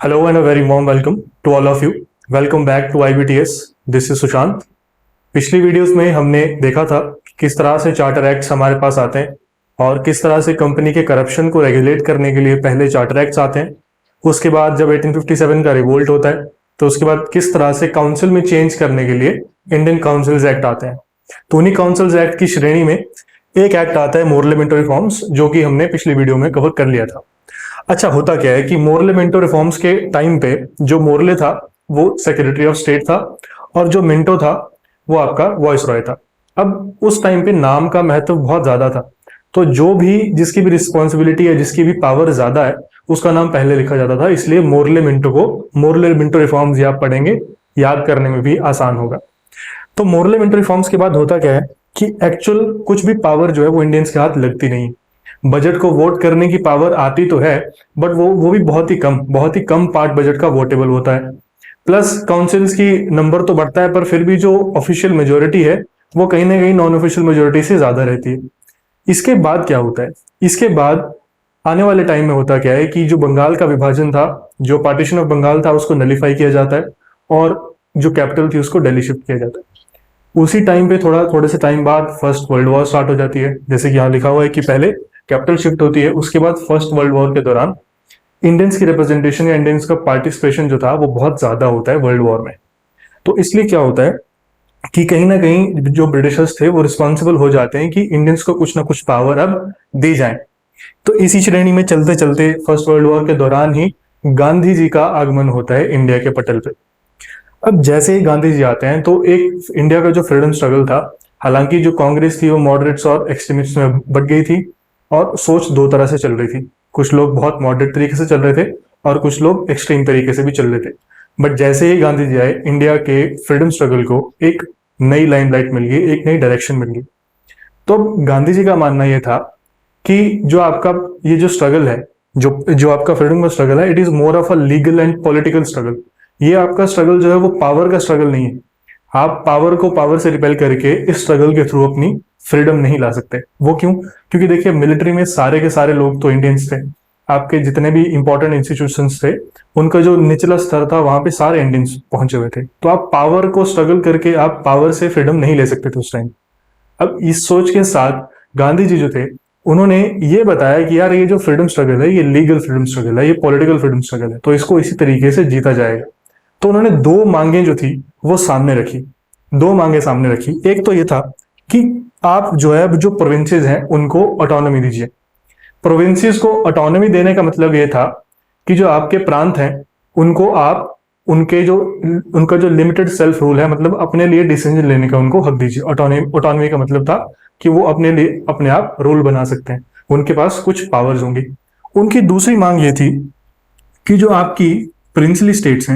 Hello and a very warm welcome to all of you. Welcome back to IBTS. This is Sushant. पिछली videos में हमने देखा था कि किस तरह से चार्टर एक्ट्स हमारे पास आते हैं और किस तरह से कंपनी के करप्शन को रेगुलेट करने के लिए पहले चार्टर एक्ट्स आते हैं। उसके बाद जब 1857 का रिवोल्ट होता है तो उसके बाद किस तरह से काउंसिल में चेंज करने के लिए इंडियन काउंसिल्स एक्ट आते हैं। तो उन्हीं काउंसिल्स एक्ट की श्रेणी में एक एक्ट आता है मोरलेमेंटो रिफॉर्म्स, जो कि हमने पिछली वीडियो में कवर कर लिया था। अच्छा, होता क्या है कि मोरलेमेंटो रिफॉर्म्स के टाइम पे जो मोरले था वो सेक्रेटरी ऑफ स्टेट था और जो मिंटो था वो आपका वॉइस रॉय था। अब उस टाइम पे नाम का महत्व बहुत ज्यादा था, तो जो भी जिसकी भी रिस्पॉन्सिबिलिटी है, जिसकी भी पावर ज्यादा है, उसका नाम पहले लिखा जाता था। इसलिए मोरलेमेंटो को मोरलेमेंटो रिफॉर्म्स आप पढ़ेंगे, याद करने में भी आसान होगा। तो मोरलेमेंटो रिफॉर्म्स के बाद होता क्या है कि एक्चुअल कुछ भी पावर जो है वो इंडियंस के हाथ लगती नहीं। बजट को वोट करने की पावर आती तो है, बट वो भी बहुत ही कम पार्ट बजट का वोटेबल होता है। प्लस काउंसिल्स की नंबर तो बढ़ता है, पर फिर भी जो ऑफिशियल मेजोरिटी है वो कहीं ना कहीं नॉन ऑफिशियल मेजोरिटी से ज्यादा रहती है। इसके बाद क्या होता है, इसके बाद आने वाले टाइम में होता क्या है कि जो बंगाल का विभाजन था, जो पार्टीशन ऑफ बंगाल था, उसको नलीफाई किया जाता है और जो कैपिटल थी उसको दिल्ली शिफ्ट किया जाता है। उसी टाइम पे थोड़े से टाइम बाद फर्स्ट वर्ल्ड वॉर स्टार्ट हो जाती है। जैसे कि यहाँ लिखा हुआ है कि पहले कैपिटल शिफ्ट होती है, उसके बाद फर्स्ट वर्ल्ड वॉर के दौरान इंडियंस की रिप्रेजेंटेशन या इंडियंस का पार्टिसिपेशन जो था वो बहुत ज्यादा होता है वर्ल्ड वॉर में। तो इसलिए क्या होता है कि कहीं ना कहीं जो ब्रिटिशर्स थे वो रिस्पॉन्सिबल हो जाते हैं कि इंडियंस को कुछ ना कुछ पावर अब दी जाए। तो इसी श्रेणी में चलते चलते फर्स्ट वर्ल्ड वॉर के दौरान ही गांधी जी का आगमन होता है इंडिया के पटल पे। अब जैसे ही गांधी जी आते हैं तो एक इंडिया का जो फ्रीडम स्ट्रगल था, हालांकि जो कांग्रेस थी वो मॉडरेट्स और एक्सट्रीमिस्ट में बट गई थी और सोच दो तरह से चल रही थी। कुछ लोग बहुत मॉडरेट तरीके से चल रहे थे और कुछ लोग एक्सट्रीम तरीके से भी चल रहे थे। बट जैसे ही गांधी जी आए, इंडिया के फ्रीडम स्ट्रगल को एक नई लाइमलाइट मिल गई, एक नई डायरेक्शन मिल गई। तो गांधी जी का मानना यह था कि जो आपका ये जो स्ट्रगल है, जो आपका फ्रीडम का स्ट्रगल है, it is more of a legal and political struggle. ये आपका स्ट्रगल जो है वो पावर का स्ट्रगल नहीं है। आप पावर को पावर से रिपेल करके इस स्ट्रगल के थ्रू अपनी फ्रीडम नहीं ला सकते। वो क्यों? क्योंकि देखिए, मिलिट्री में सारे के सारे लोग तो इंडियंस थे। आपके जितने भी इंपॉर्टेंट इंस्टीट्यूशंस थे, उनका जो निचला स्तर था वहां पे सारे इंडियंस पहुंचे हुए थे। तो आप पावर को स्ट्रगल करके आप पावर से फ्रीडम नहीं ले सकते थे उस टाइम। अब इस सोच के साथ गांधी जी जो थे, उन्होंने ये बताया कि यार ये जो फ्रीडम स्ट्रगल है, ये लीगल फ्रीडम स्ट्रगल है, ये पॉलिटिकल फ्रीडम स्ट्रगल है, तो इसको इसी तरीके से जीता जाएगा। तो उन्होंने दो मांगे जो थी वो सामने रखी, दो मांगे सामने रखी। एक तो ये था कि आप जो है जो प्रोविंसेस हैं उनको ऑटोनॉमी दीजिए। प्रोविंसेस को ऑटोनॉमी देने का मतलब ये था कि जो आपके प्रांत हैं उनको आप उनका जो लिमिटेड सेल्फ रूल है, मतलब अपने लिए डिसीजन लेने का उनको हक दीजिए। ऑटोनॉमी का मतलब था कि वो अपने लिए अपने आप रूल बना सकते हैं, उनके पास कुछ पावर्स होंगी। उनकी दूसरी मांग ये थी कि जो आपकी प्रिंसली स्टेट्स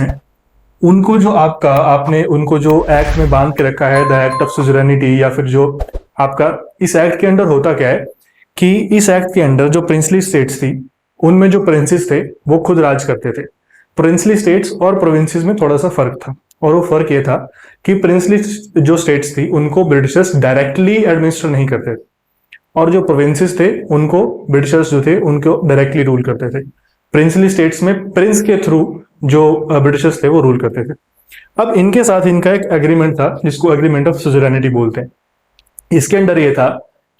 हैं, उनको जो आपने उनको जो एक्ट में बांध के रखा है, द एक्ट ऑफ सुजरेनिटी, या फिर जो आपका इस एक्ट के अंडर होता क्या है कि इस एक्ट के अंडर जो प्रिंसली स्टेट्स थी, उनमें जो प्रिंसेस थे वो खुद राज करते थे। प्रिंसली स्टेट्स और प्रोविंसेस में थोड़ा सा फर्क था, और वो फर्क ये था कि प्रिंसली जो स्टेट्स थी उनको ब्रिटिशर्स डायरेक्टली एडमिनिस्टर नहीं करते थे, और जो प्रोविंसेस थे उनको ब्रिटिशर्स जो थे उनको डायरेक्टली रूल करते थे। प्रिंसली स्टेट्स में प्रिंस के थ्रू जो ब्रिटिशर्स थे वो रूल करते थे। अब इनके साथ इनका एक एग्रीमेंट था जिसको एग्रीमेंट ऑफ सुजरेनिटी बोलते हैं। इसके अंदर ये था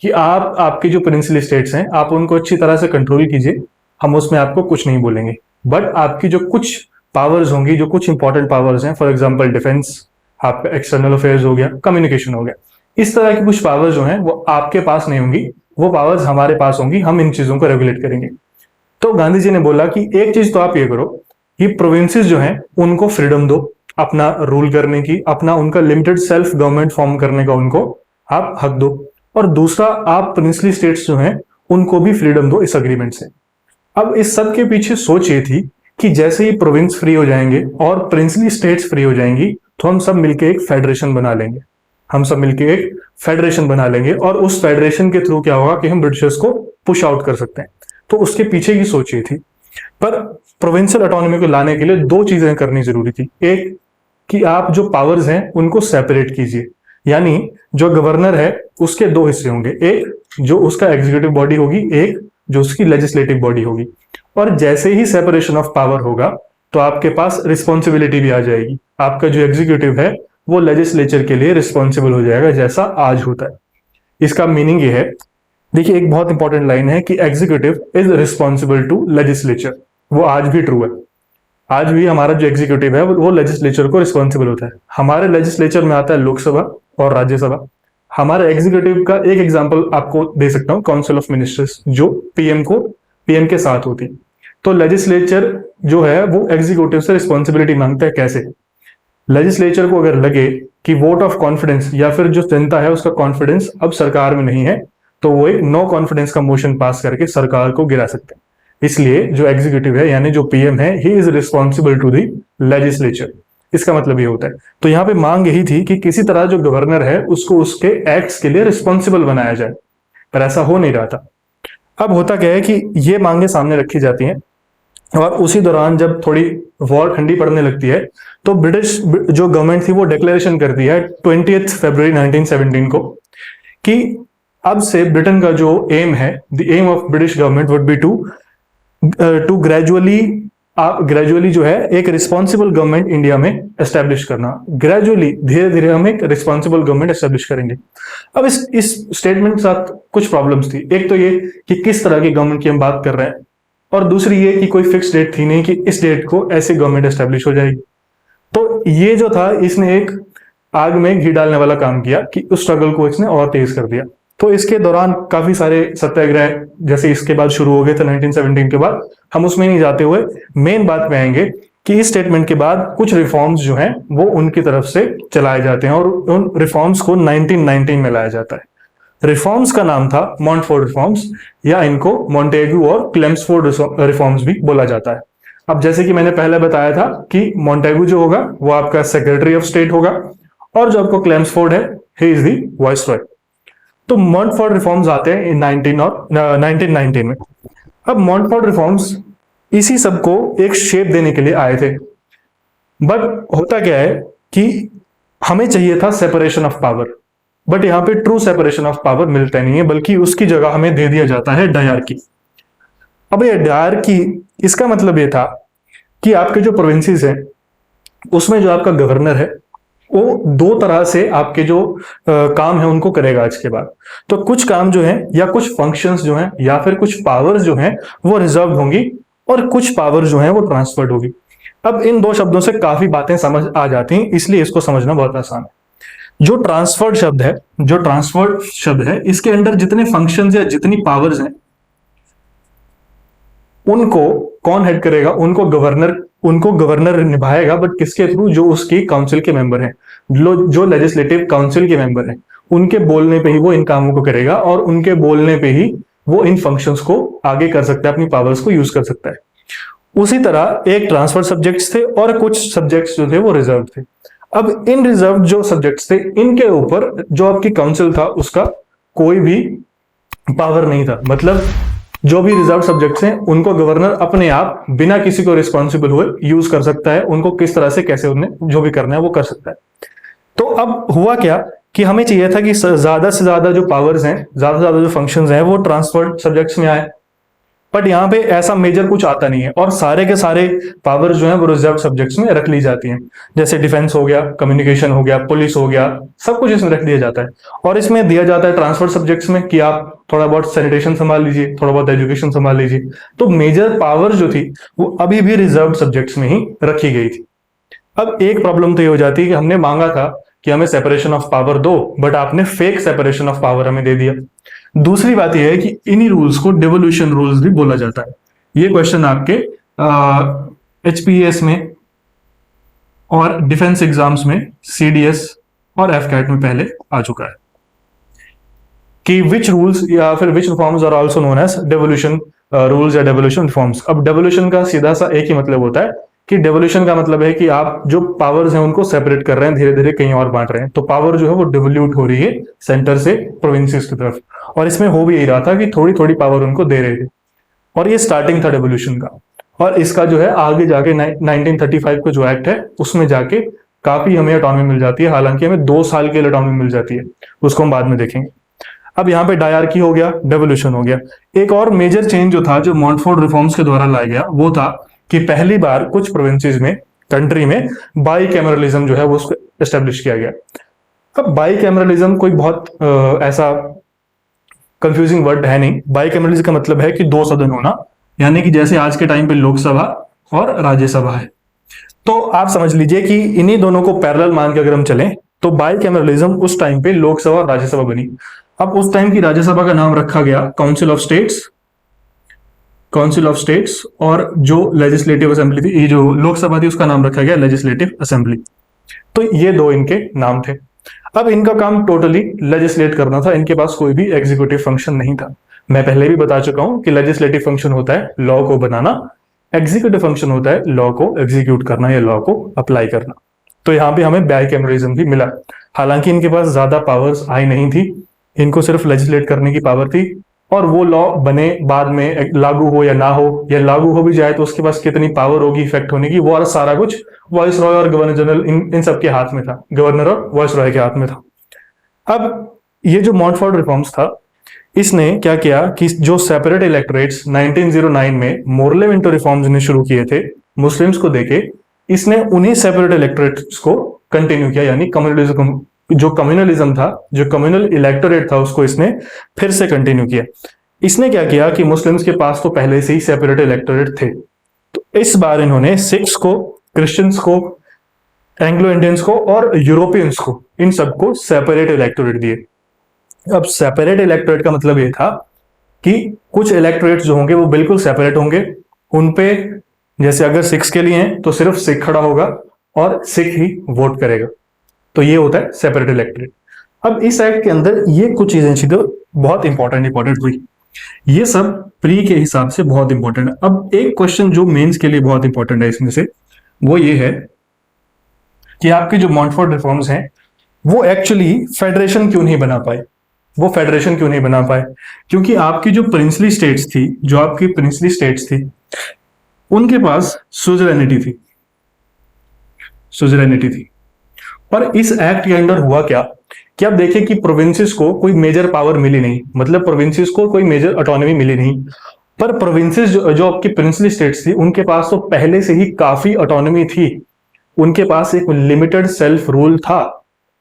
कि आपके जो प्रिंसली स्टेट्स हैं आप उनको अच्छी तरह से कंट्रोल कीजिए, हम उसमें आपको कुछ नहीं बोलेंगे। बट आपकी जो कुछ पावर्स होंगी, जो कुछ इंपॉर्टेंट पावर्स हैं, फॉर एग्जाम्पल डिफेंस, आपका एक्सटर्नल अफेयर्स हो गया, कम्युनिकेशन हो गया, इस तरह की कुछ पावर्स जो हैं वो आपके पास नहीं होंगी, वो पावर्स हमारे पास होंगी, हम इन चीजों को रेगुलेट करेंगे। तो गांधी जी ने बोला कि एक चीज तो आप ये करो कि प्रोविंसेस जो हैं उनको फ्रीडम दो अपना रूल करने की, अपना उनका लिमिटेड सेल्फ गवर्नमेंट फॉर्म करने का उनको आप हक दो, और दूसरा आप प्रिंसली स्टेट्स जो हैं उनको भी फ्रीडम दो इस अग्रीमेंट से। अब इस सब के पीछे सोच ये थी कि जैसे ही प्रोविंस फ्री हो जाएंगे और प्रिंसली स्टेट्स फ्री हो जाएंगी तो हम सब मिलकर एक फेडरेशन बना लेंगे, और उस फेडरेशन के थ्रू क्या होगा कि हम ब्रिटिशर्स को पुश आउट कर सकते हैं। तो उसके पीछे की सोच ये थी। पर प्रोविंशियल ऑटोनॉमी को लाने के लिए दो चीजें करनी जरूरी थी। एक कि आप जो पावर्स हैं उनको सेपरेट कीजिए, यानी जो गवर्नर है उसके दो हिस्से होंगे, एक जो उसका एग्जीक्यूटिव बॉडी होगी, एक जो उसकी लेजिस्लेटिव बॉडी होगी। और जैसे ही सेपरेशन ऑफ पावर होगा तो आपके पास रिस्पॉन्सिबिलिटी भी आ जाएगी। आपका जो एग्जीक्यूटिव है वो लेजिस्लेचर के लिए रिस्पॉन्सिबल हो जाएगा, जैसा आज होता है। इसका मीनिंग ये है, देखिए एक बहुत इंपॉर्टेंट लाइन है कि executive is responsible to legislature. वो आज भी ट्रू है। आज भी हमारा जो एग्जीक्यूटिव है वो लेजिस्लेचर को रिस्पॉन्सिबल होता है। हमारे लेजिस्लेचर में आता है लोकसभा और राज्यसभा। हमारे एग्जीक्यूटिव का एक एग्जांपल आपको दे सकता हूं, काउंसिल ऑफ मिनिस्टर्स, जो पीएम के साथ होती है। तो लेजिस्लेचर जो है वो एग्जीक्यूटिव से रिस्पॉन्सिबिलिटी मांगता है। कैसे? लेजिस्लेचर को अगर लगे कि वोट ऑफ कॉन्फिडेंस या फिर जो जनता है उसका कॉन्फिडेंस अब सरकार में नहीं है, तो वो एक नो कॉन्फिडेंस का मोशन पास करके सरकार को गिरा सकते हैं। इसलिए जो एग्जीक्यूटिव है यानी जो पीएम है, he is responsible to the legislature. इसका मतलब ये होता है। तो यहाँ पे मांग यही थी कि किसी तरह जो गवर्नर है उसको उसके एक्ट्स के लिए रिस्पॉन्सिबल बनाया जाए, पर ऐसा हो नहीं रहा था। अब होता क्या है कि ये मांगे सामने रखी जाती हैं और उसी दौरान जब थोड़ी वॉर ठंडी पड़ने लगती है तो ब्रिटिश जो गवर्नमेंट थी वो डिक्लेरेशन करती है 20 फरवरी 1917 को कि अब से ब्रिटेन का जो एम है, the aim of British government would be to gradually जो है एक रिस्पॉन्सिबल गवर्नमेंट इंडिया में एस्टेब्लिश करना। ग्रेजुअली, धीरे धीरे हम एक रिस्पॉन्सिबल गवर्नमेंट एस्टेब्लिश करेंगे। अब इस स्टेटमेंट के साथ कुछ प्रॉब्लम्स थी। एक तो ये कि किस तरह की गवर्नमेंट की हम बात कर रहे हैं, और दूसरी ये कि कोई फिक्स डेट थी नहीं कि इस डेट को ऐसे गवर्नमेंट एस्टेब्लिश हो जाएगी। तो ये जो था, इसने एक आग में घी डालने वाला काम किया कि उस स्ट्रगल को इसने और तेज कर दिया। तो इसके दौरान काफी सारे सत्याग्रह जैसे इसके बाद शुरू हो गए थे 1917 के बाद। हम उसमें नहीं जाते हुए मेन बात पे आएंगे कि इस स्टेटमेंट के बाद कुछ रिफॉर्म्स जो हैं वो उनकी तरफ से चलाए जाते हैं और उन रिफॉर्म्स को 1919 में लाया जाता है। रिफॉर्म्स का नाम था मॉन्टफोर्ड रिफॉर्म्स, या इनको मॉन्टेगू और क्लेम्सफोर्ड रिफॉर्म्स भी बोला जाता है। अब जैसे कि मैंने पहले बताया था कि मॉन्टेगू जो होगा वो आपका सेक्रेटरी ऑफ स्टेट होगा, और जो आपको क्लेम्सफोर्ड है, ही इज द वाइसरॉय। तो मॉन्टफोर्ड रिफॉर्म्स आते हैं इन 1919 में। अब मॉन्टफोर्ड रिफॉर्म्स इसी सब को एक शेप देने के लिए आए थे। बट होता क्या है कि हमें चाहिए था सेपरेशन ऑफ पावर, बट यहां पे ट्रू सेपरेशन ऑफ पावर मिलता नहीं है, बल्कि उसकी जगह हमें दे दिया जाता है डायरकी। अब ये डायरकी, इसका मतलब ये था कि आपके जो प्रोविंसेस हैं उसमें जो आपका गवर्नर है वो दो तरह से आपके जो काम है उनको करेगा आज के बाद। तो कुछ काम जो है या कुछ फंक्शंस जो हैं या फिर कुछ पावर्स जो हैं वो रिजर्व होंगी, और कुछ पावर जो हैं वो ट्रांसफर्ड होगी। अब इन दो शब्दों से काफी बातें समझ आ जाती हैं, इसलिए इसको समझना बहुत आसान है। जो ट्रांसफर्ड शब्द है, इसके अंदर जितने फंक्शंस या जितनी पावर्स हैं उनको कौन हेड करेगा? उनको गवर्नर निभाएगा, बट किसके थ्रू? जो उसकी काउंसिल के मेंबर हैं, जो लेजिस्लेटिव काउंसिल के मेंबर हैं, उनके बोलने पे ही वो इन कामों को करेगा, और उनके बोलने पे ही वो इन फंक्शंस को आगे कर सकता है, अपनी पावर्स को यूज कर सकता है। उसी तरह एक ट्रांसफर सब्जेक्ट्स थे और कुछ सब्जेक्ट्स जो थे वो रिजर्व थे। अब इन रिजर्व जो सब्जेक्ट्स थे, इनके ऊपर जो आपकी काउंसिल था उसका कोई भी पावर नहीं था। मतलब जो भी रिजर्व सब्जेक्ट्स हैं उनको गवर्नर अपने आप बिना किसी को रिस्पॉन्सिबल हुए यूज कर सकता है। उनको किस तरह से कैसे उन्हें जो भी करना है वो कर सकता है। तो अब हुआ क्या कि हमें चाहिए था कि ज्यादा से ज्यादा जो पावर्स हैं, ज्यादा से ज्यादा जो फंक्शंस हैं वो ट्रांसफर्ड सब्जेक्ट्स में आए, बट यहाँ पे ऐसा मेजर कुछ आता नहीं है, और सारे के सारे पावर जो है वो रिजर्व सब्जेक्ट्स में रख ली जाती हैं। जैसे डिफेंस हो गया, कम्युनिकेशन हो गया, पुलिस हो गया, सब कुछ इसमें रख दिया जाता है। और इसमें दिया जाता है ट्रांसफर सब्जेक्ट्स में कि आप थोड़ा बहुत सैनिटेशन संभाल लीजिए, थोड़ा बहुत एजुकेशन संभाल लीजिए। तो मेजर पावर जो थी वो अभी भी रिजर्व सब्जेक्ट्स में ही रखी गई थी। अब एक प्रॉब्लम तो ये हो जाती है कि हमने मांगा था कि हमें सेपरेशन ऑफ पावर दो, बट आपने फेक सेपरेशन ऑफ पावर हमें दे दिया। दूसरी बात यह है कि इन्हीं रूल्स को डिवोल्यूशन रूल्स भी बोला जाता है। ये क्वेश्चन आपके एचपीएस में और डिफेंस एग्जाम्स में, सीडीएस और एफकैट में पहले आ चुका है कि विच रूल्स या फिर which reforms are also known as devolution rules या डिवोल्यूशन रिफॉर्म्स। अब डिवोल्यूशन का सीधा सा एक ही मतलब होता है कि डिवोल्यूशन का मतलब है कि आप जो पावर्स हैं उनको सेपरेट कर रहे हैं, धीरे धीरे कहीं और बांट रहे हैं। तो पावर जो है वो डिवोल्यूट हो रही है सेंटर से प्रोविंसेस की तरफ, और इसमें हो भी यही रहा था कि थोड़ी थोड़ी पावर उनको दे रहे थे। और ये स्टार्टिंग था डिवोल्यूशन का, और इसका जो है आगे जाके 1935 का जो एक्ट है उसमें जाके काफी हमें ऑटोनॉमी मिल जाती है। हालांकि हमें 2 साल के लिए ऑटोनॉमी मिल जाती है, उसको हम बाद में देखेंगे। अब यहाँ पे डायरकी हो गया, डेवोल्यूशन हो गया। एक और मेजर चेंज जो था, जो मॉन्टफोर्ड रिफॉर्म्स के द्वारा लाया गया, वो था कि पहली बार कुछ प्रोविंसेस में, कंट्री में बाईकैमरलिज्म जो है वो उसको एस्टेब्लिश किया गया। अब बाईकैमरलिज्म कोई बहुत ऐसा कंफ्यूजिंग वर्ड है नहीं। बाईकैमरलिज्म का मतलब है कि दो सदन होना, यानी कि जैसे आज के टाइम पे लोकसभा और राज्यसभा है, तो आप समझ लीजिए कि इन्हीं दोनों को पैरेलल मान के अगर हम चलें तो बाईकैमरलिज्म उस टाइम पे लोकसभा और राज्यसभा बनी। अब उस टाइम की राज्यसभा का नाम रखा गया council of states, council of states, और जो लेजिस्लेटिव असेंबली थी, ये जो लोकसभा थी, उसका नाम रखा गया लेजिस्लेटिव असेंबली। तो ये दो इनके नाम थे। अब इनका काम टोटली लेजिस्लेट करना था, इनके पास कोई भी एग्जीक्यूटिव फंक्शन नहीं था। मैं पहले भी बता चुका हूं कि लेजिस्लेटिव फंक्शन होता है लॉ को बनाना, एग्जीक्यूटिव फंक्शन होता है लॉ को एग्जीक्यूट करना या लॉ को अप्लाई करना। तो यहाँ पे हमें बाईकैमरलिज्म भी मिला। हालांकि इनके पास ज्यादा पावर्स आई नहीं थी, इनको सिर्फ लेजिस्लेट करने की पावर थी, और वो लॉ बने बाद में लागू हो या ना हो, या लागू हो भी जाए तो उसके पास कितनी पावर होगी इफेक्ट होने की, वो सारा कुछ वॉइस रॉय और गवर्नर जनरल इन सब के हाथ में था, गवर्नर और वॉइस रॉय के हाथ में था। अब ये जो मॉन्टफोर्ड रिफॉर्म्स था, इसने क्या किया कि जो सेपरेट इलेक्टोरेट्स 1909 में मोरले मिंटो रिफॉर्म्स ने शुरू किए थे मुस्लिम्स को देके, इसने उन्हीं सेपरेट इलेक्टोरेट्स को कंटिन्यू किया, यानी कम्युनलिज्म, जो कम्युनलिज्म था, जो कम्युनल इलेक्टोरेट था, उसको इसने फिर से कंटिन्यू किया। इसने क्या किया कि मुस्लिम्स के पास तो पहले से ही सेपरेट इलेक्टोरेट थे, तो इस बार इन्होंने सिख्स को, क्रिश्चियंस को, एंग्लो इंडियंस को और यूरोपियंस को, इन सबको सेपरेट इलेक्टोरेट दिए। अब सेपरेट इलेक्टोरेट का मतलब ये था कि कुछ इलेक्टोरेट जो होंगे वो बिल्कुल सेपरेट होंगे, उनपे जैसे अगर सिख्स के लिए हैं तो सिर्फ सिख खड़ा होगा और सिख ही वोट करेगा, तो ये होता है सेपरेट इलेक्टोरेट। अब इस एक्ट के अंदर ये कुछ चीजें थी तो बहुत इंपॉर्टेंट हुई, ये सब प्री के हिसाब से बहुत इंपॉर्टेंट है। अब एक क्वेश्चन जो मेंस के लिए बहुत इंपॉर्टेंट है इसमें से, वो ये है कि आपके जो मॉन्टफोर्ड रिफॉर्म्स हैं वो एक्चुअली फेडरेशन क्यों नहीं बना पाए। वो फेडरेशन क्यों नहीं बना पाए? क्योंकि आपकी जो प्रिंसली स्टेट्स थी, जो आपकी प्रिंसली स्टेट्स थी, उनके पास सुजरेनिटी थी, सुजरेनिटी थी। पर इस एक्ट के अंदर हुआ क्या कि आप देखिए कि प्रोविंसेस को कोई मेजर पावर मिली नहीं, मतलब प्रोविंसेस को कोई मेजर ऑटोनॉमी मिली नहीं, पर प्रोविंसेस जो आपकी प्रिंसली स्टेट्स थी, उनके पास तो पहले से ही काफी ऑटोनॉमी थी, उनके पास एक लिमिटेड सेल्फ रूल था,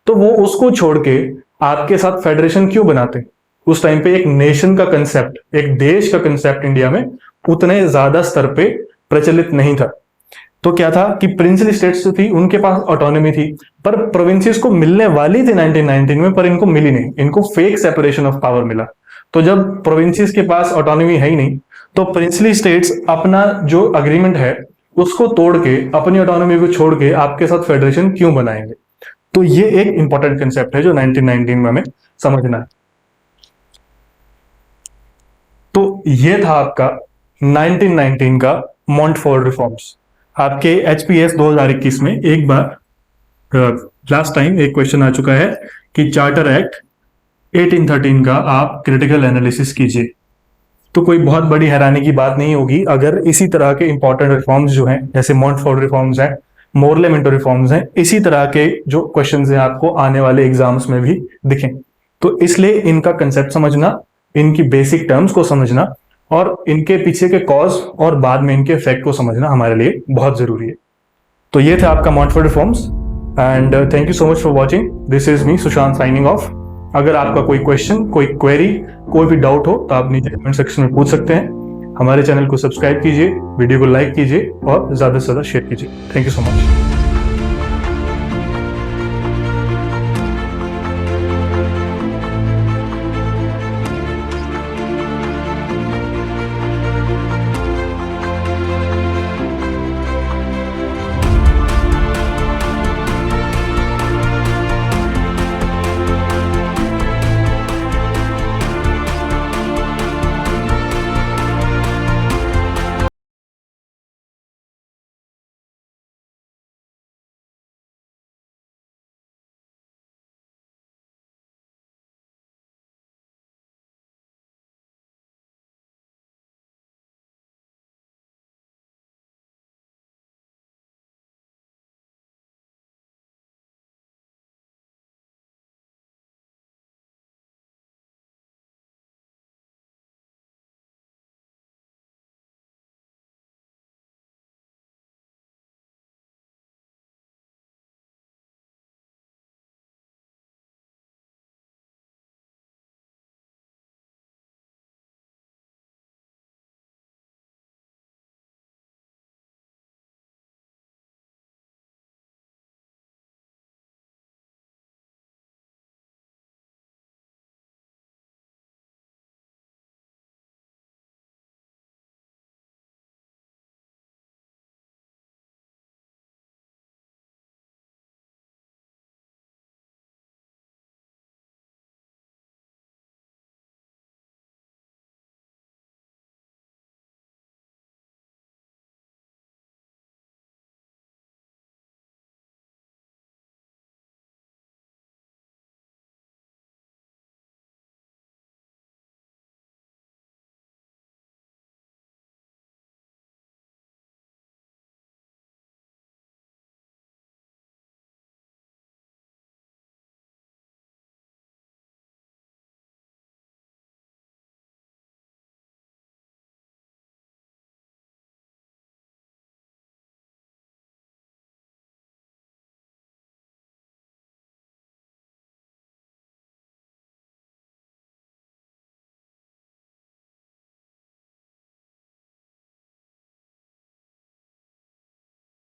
तो वो उसको छोड़ के आपके साथ फेडरेशन क्यों बनाते? उस टाइम पे एक नेशन का कंसेप्ट, एक देश का कंसेप्ट इंडिया में उतने ज्यादा स्तर पे प्रचलित नहीं था। तो क्या था कि प्रिंसली स्टेट्स थी, उनके पास ऑटोनॉमी थी, पर प्रोविंसेस को मिलने वाली थी 1919 में, पर इनको मिली नहीं, इनको फेक सेपरेशन ऑफ पावर मिला। तो जब प्रोविंसेस के पास ऑटोनॉमी है ही नहीं, तो प्रिंसली स्टेट्स अपना जो अग्रीमेंट है उसको तोड़ के, अपनी ऑटोनॉमी को छोड़ के आपके साथ फेडरेशन क्यों बनाएंगे? तो ये एक इंपॉर्टेंट कंसेप्ट है जो 1919 में हमें समझना है। तो ये था आपका 1919 का मॉन्टफोर्ड रिफॉर्म्स। आपके एचपीएस 2021 में एक बार लास्ट टाइम एक क्वेश्चन आ चुका है कि चार्टर एक्ट 1813 का आप क्रिटिकल एनालिसिस कीजिए। तो कोई बहुत बड़ी हैरानी की बात नहीं होगी अगर इसी तरह के इंपॉर्टेंट रिफॉर्म्स जो हैं, जैसे मॉन्टफोर्ड रिफॉर्म्स हैं, मोरले मिंटो रिफॉर्म्स हैं, इसी तरह के जो क्वेश्चंस हैं आपको आने वाले एग्जाम्स में भी दिखें। तो इसलिए इनका कंसेप्ट समझना, इनकी बेसिक टर्म्स को समझना और इनके पीछे के कॉज और बाद में इनके इफेक्ट को समझना हमारे लिए बहुत जरूरी है। तो ये था आपका Montford reforms, and thank you so much for watching. This is me Sushant signing off. अगर आपका कोई क्वेश्चन, कोई क्वेरी, कोई भी डाउट हो तो आप नीचे कमेंट सेक्शन में पूछ सकते हैं। हमारे चैनल को सब्सक्राइब कीजिए, वीडियो को लाइक कीजिए और ज्यादा से ज्यादा शेयर कीजिए। Thank you so much.